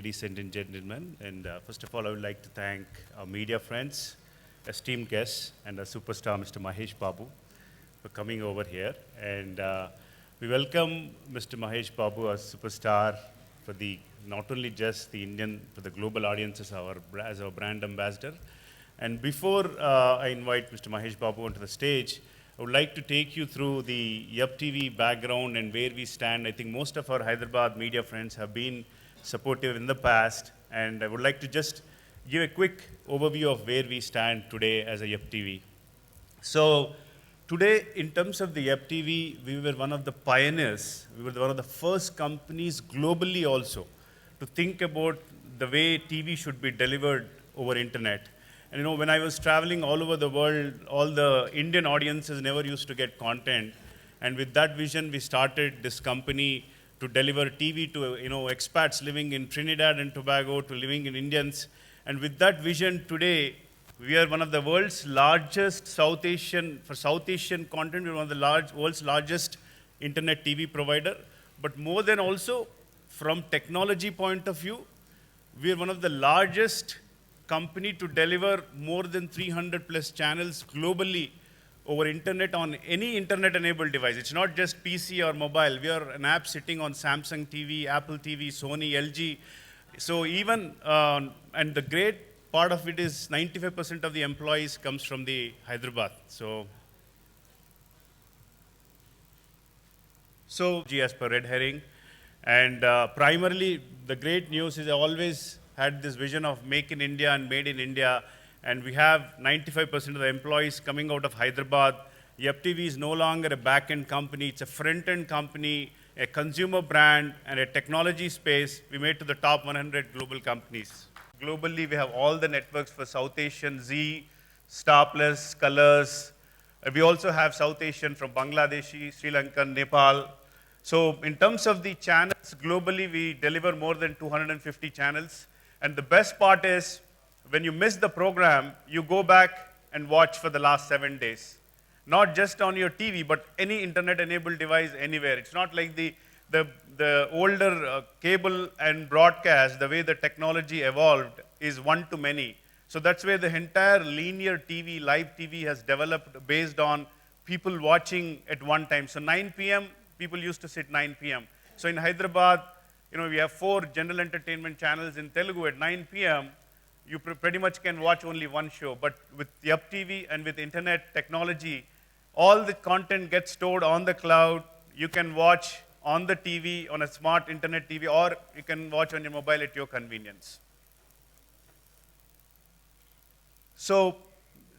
ladies and gentlemen. And first of all, I would like to thank our media friends, esteemed guests, and our superstar, Mr. Mahesh Babu, for coming over here. And we welcome Mr. Mahesh Babu as superstar for the not only just the Indian, but the global audience as our brand ambassador. And before I invite Mr. Mahesh Babu onto the stage, I would like to take you through the YuppTV background and where we stand. I think most of our Hyderabad media friends have been supportive in the past, and I would like to just give a quick overview of where we stand today as a YuppTV. So today, in terms of the YuppTV, we were one of the pioneers. We were one of the first companies globally also to think about the way TV should be delivered over internet. And you know, when I was traveling all over the world, all the Indian audiences never used to get content. And with that vision, we started this company to deliver TV to expats living in Trinidad and Tobago, to living in Indians. And with that vision, today we are one of the world's largest South Asian content. We're one of the world's largest internet TV provider. But more than also, from technology point of view, we are one of the largest company to deliver more than 300 plus channels globally over internet on any internet enabled device. It's not just PC or mobile. We are an app sitting on Samsung TV, Apple TV, Sony, LG. So even, and the great part of it is 95% of the employees comes from the Hyderabad. So as per Red Herring. And primarily, the great news is I always had this vision of make in India and made in India, and we have 95% of the employees coming out of Hyderabad. YuppTV is no longer a back-end company, it's a front-end company, a consumer brand, and a technology space. We made to the top 100 global companies. Globally, we have all the networks for South Asian, Z, Star Plus, Colors. We also have South Asian from Bangladeshi, Sri Lankan, Nepal. So in terms of the channels, globally, we deliver more than 250 channels. And the best part is, when you miss the program, you go back and watch for the last 7 days. Not just on your TV, but any internet-enabled device anywhere. It's not like the older cable and broadcast, the way the technology evolved is one to many. So that's where the entire linear TV, live TV has developed based on people watching at one time. So 9 p.m., people used to sit 9 p.m. So in Hyderabad, we have 4 general entertainment channels in Telugu at 9 p.m. You pretty much can watch only one show. But with YuppTV and with internet technology, all the content gets stored on the cloud. You can watch on the TV, on a smart internet TV, or you can watch on your mobile at your convenience. So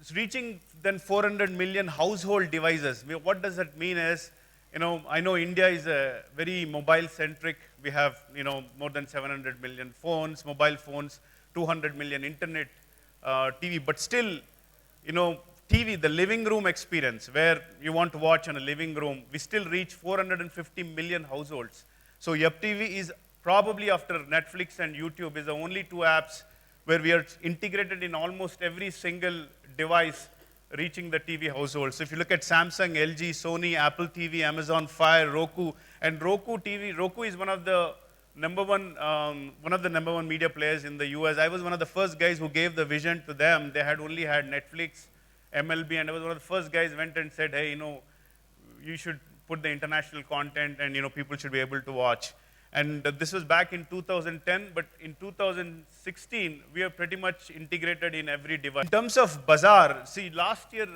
it's reaching then 400 million household devices. What does that mean is, I know India is a very mobile-centric. We have, more than 700 million phones, mobile phones, 200 million internet TV. But still, TV, the living room experience, where you want to watch in a living room, we still reach 450 million households. So YuppTV is probably, after Netflix and YouTube, is the only 2 apps where we are integrated in almost every single device reaching the TV household. So if you look at Samsung, LG, Sony, Apple TV, Amazon Fire, Roku, and Roku TV, Roku is one of the number one media players in the US. I was one of the first guys who gave the vision to them. They had only had Netflix, MLB, and I was one of the first guys went and said, hey, you should put the international content and people should be able to watch. And this was back in 2010, but in 2016, we are pretty much integrated in every device. In terms of Bazaar, see, last year,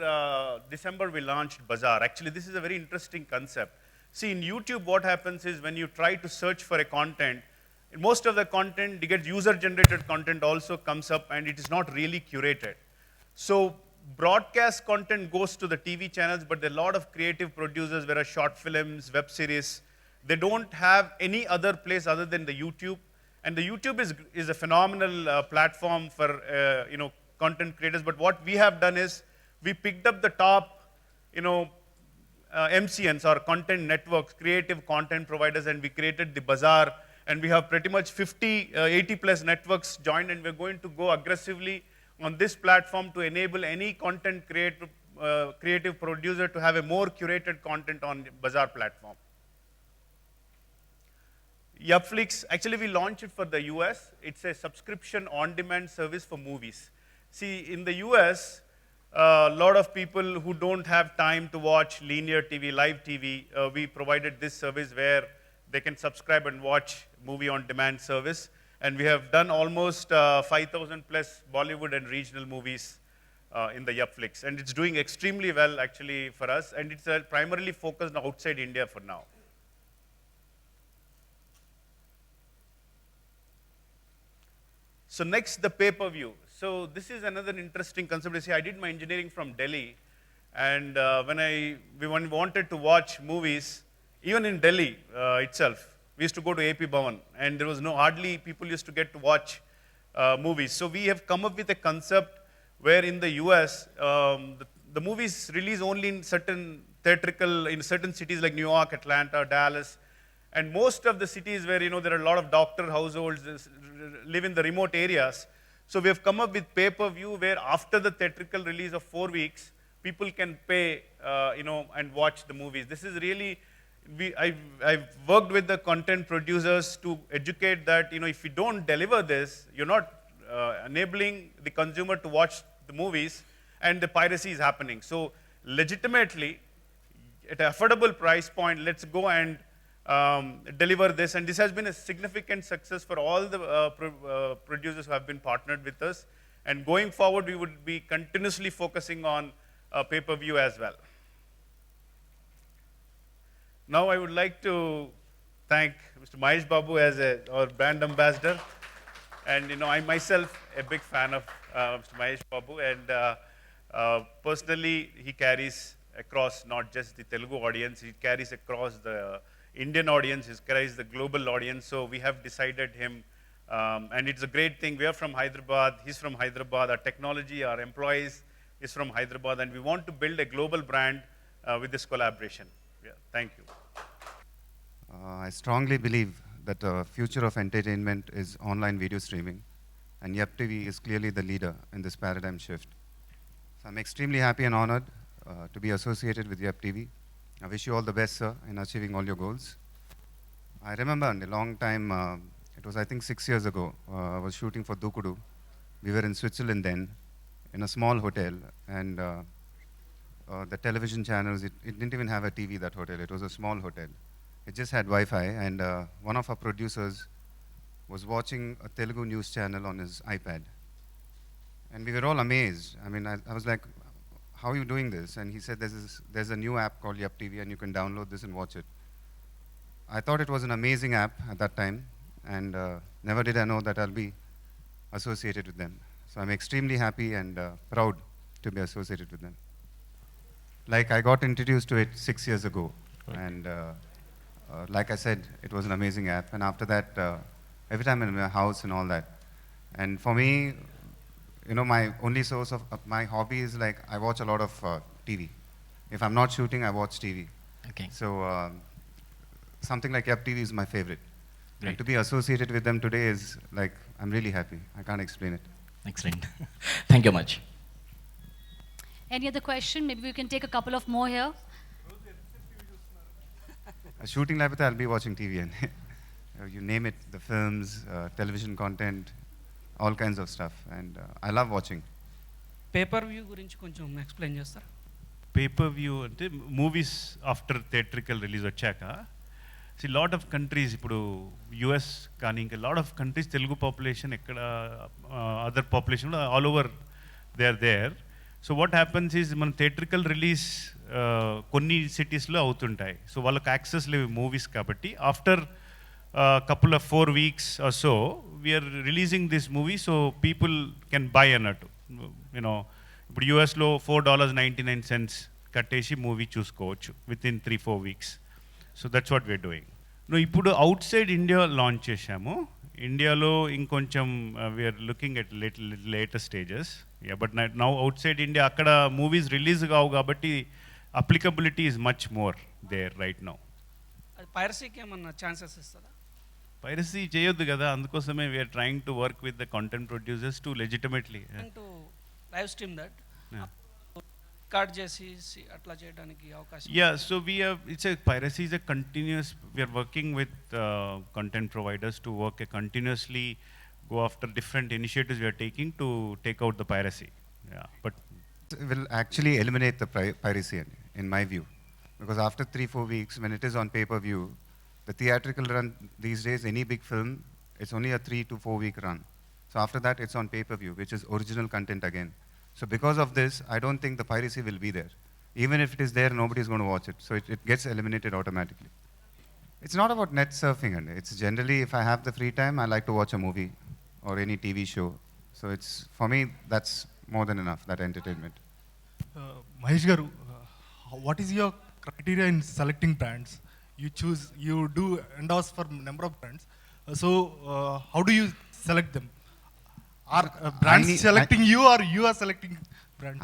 December, we launched Bazaar. Actually, this is a very interesting concept. See, in YouTube, what happens is when you try to search for a content, most of the content, you get user-generated content also comes up, and it is not really curated. So broadcast content goes to the TV channels, but there are a lot of creative producers, there are short films, web series. They don't have any other place other than the YouTube. And the YouTube is a phenomenal platform for content creators. But what we have done is we picked up the top MCNs, or content networks, creative content providers, and we created the Bazaar. And we have pretty much 80 plus networks joined, and we're going to go aggressively on this platform to enable any content creative producer to have a more curated content on Bazaar platform. YuppFlix, actually we launched it for the US. It's a subscription on-demand service for movies. See, in the US, a lot of people who don't have time to watch linear TV, live TV, we provided this service where they can subscribe and watch movie on-demand service. And we have done almost 5,000 plus Bollywood and regional movies in the YuppFlix. And it's doing extremely well actually for us. And it's primarily focused outside India for now. So next, the pay-per-view. So this is another interesting concept. See, I did my engineering from Delhi, and when we wanted to watch movies, even in Delhi itself, we used to go to AP Bhavan, and there was hardly people used to get to watch movies. So we have come up with a concept where in the US, the movies release only in certain in certain cities like New York, Atlanta, Dallas, and most of the cities where there are a lot of doctor households live in the remote areas. So we have come up with pay-per-view where after the theatrical release of 4 weeks, people can pay and watch the movies. This is really, I've worked with the content producers to educate that if you don't deliver this, you're not enabling the consumer to watch the movies, and the piracy is happening. So legitimately, at an affordable price point, let's go and deliver this. And this has been a significant success for all the producers who have been partnered with us. And going forward, we would be continuously focusing on pay-per-view as well. Now I would like to thank Mr. Mahesh Babu as our brand ambassador. And I myself a big fan of Mr. Mahesh Babu, and personally he carries across not just the Telugu audience, he carries across the Indian audience, he carries the global audience. So we have decided him, and it's a great thing. We are from Hyderabad, he's from Hyderabad, our technology, our employees is from Hyderabad, and we want to build a global brand with this collaboration. Yeah, thank you. I strongly believe that the future of entertainment is online video streaming, and YuppTV is clearly the leader in this paradigm shift. So I'm extremely happy and honored to be associated with YuppTV. I wish you all the best, sir, in achieving all your goals. I remember a long time, it was I think 6 years ago, I was shooting for Dukudu. We were in Switzerland then, in a small hotel, and the television channels, it didn't even have a TV, that hotel. It was a small hotel. It just had Wi-Fi, and one of our producers was watching a Telugu news channel on his iPad. And we were all amazed. I mean, I was like, how are you doing this? And he said, there's a new app called YuppTV, and you can download this and watch it. I thought it was an amazing app at that time, and never did I know that I'll be associated with them. So I'm extremely happy and proud to be associated with them. Like, I got introduced to it 6 years ago, and like I said, it was an amazing app. And after that, every time I'm in my house and all that. And for me, my only source of my hobby is like, I watch a lot of TV. If I'm not shooting, I watch TV. Okay. So something like YuppTV is my favorite. Great. And to be associated with them today is like, I'm really happy. I can't explain it. Excellent. Thank you much. Any other question? Maybe we can take a couple of more here. Shooting level, I'll be watching TV, and you name it, the films, television content, all kinds of stuff, and I love watching. Pay-per-view గురించి కొంచెం explain చేస్తారా? Pay-per-view అంటే movies after theatrical release వచ్చాక lot of countries, ఇప్పుడు US కానీ ఇంకా lot of countries Telugu population ఎక్కడ other population all over they are there. So what happens is మన థియేట్రికల్ రిలీజ్ కొన్ని సిటీస్లో అవుతుంటాయి. సో వాళ్ళకి యాక్సెస్ లేవు మూవీస్ కాబట్టి after couple of 4 weeks or so, we are releasing this movie so people can buy అన్నట్టు. ఇప్పుడు యూఎస్లో $4.99 కట్టేసి మూవీ చూసుకోవచ్చు within 3-4 weeks. So that's what we're doing. ఇప్పుడు అవుట్ సైడ్ ఇండియా లాంచ్ చేశాము. ఇండియాలో ఇంకొంచెం we're looking at later stages. But now outside India అక్కడ మూవీస్ రిలీజ్ కావు కాబట్టి applicability is much more there right now. అది పైరసీకి ఏమన్నా ఛాన్సెస్ ఇస్తుందా? పైరసీ చేయొద్దు కదా, అందుకోసమే we're trying to work with the content producers to legitimately to live stream that. Record చేసి అట్లా చేయడానికి అవకాశం Yeah, so we have, it's a piracy is a continuous, we are working with content providers to work continuously, go after different initiatives we are taking to take out the piracy. Yeah, but It will actually eliminate the piracy, in my view. Because after 3-4 weeks, when it is on pay-per-view, the theatrical run these days, any big film, it's only a 3 to 4 week run. So after that, it's on pay-per-view, which is original content again. So because of this, I don't think the piracy will be there. Even if it is there, nobody's going to watch it. So it gets eliminated automatically. It's not about net surfing. And it's generally, if I have the free time, I like to watch a movie or any TV show. So it's, for me, that's more than enough, that entertainment. Mahesh Garu, what is your criteria in selecting brands? You do endorse for number of brands. How do you select them? Are brands selecting you or you are selecting brands?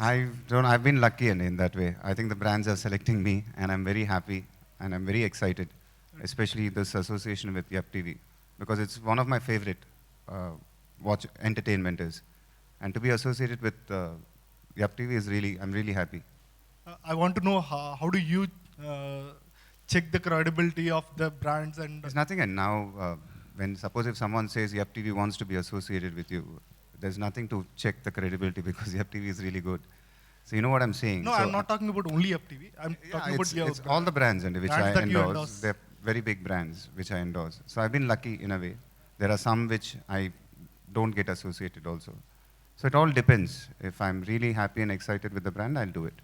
I've been lucky in that way. I think the brands are selecting me and I'm very happy and I'm very excited, especially this association with YuppTV, because it's one of my favorite watch entertainment is. And to be associated with YuppTV is really, I'm really happy. I want to know how do you check the credibility of the brands and There's nothing, and now when suppose if someone says YuppTV wants to be associated with you, there's nothing to check the credibility because YuppTV is really good. So you know what I'm saying? No, so I'm not talking about only YuppTV. I'm talking about your it's all the brands and which brands I that you endorse. endorse. They're very big brands which I endorse. So I've been lucky in a way. There are some which I don't get associated also. So it all depends. If I'm really happy and excited with the brand, I'll do it.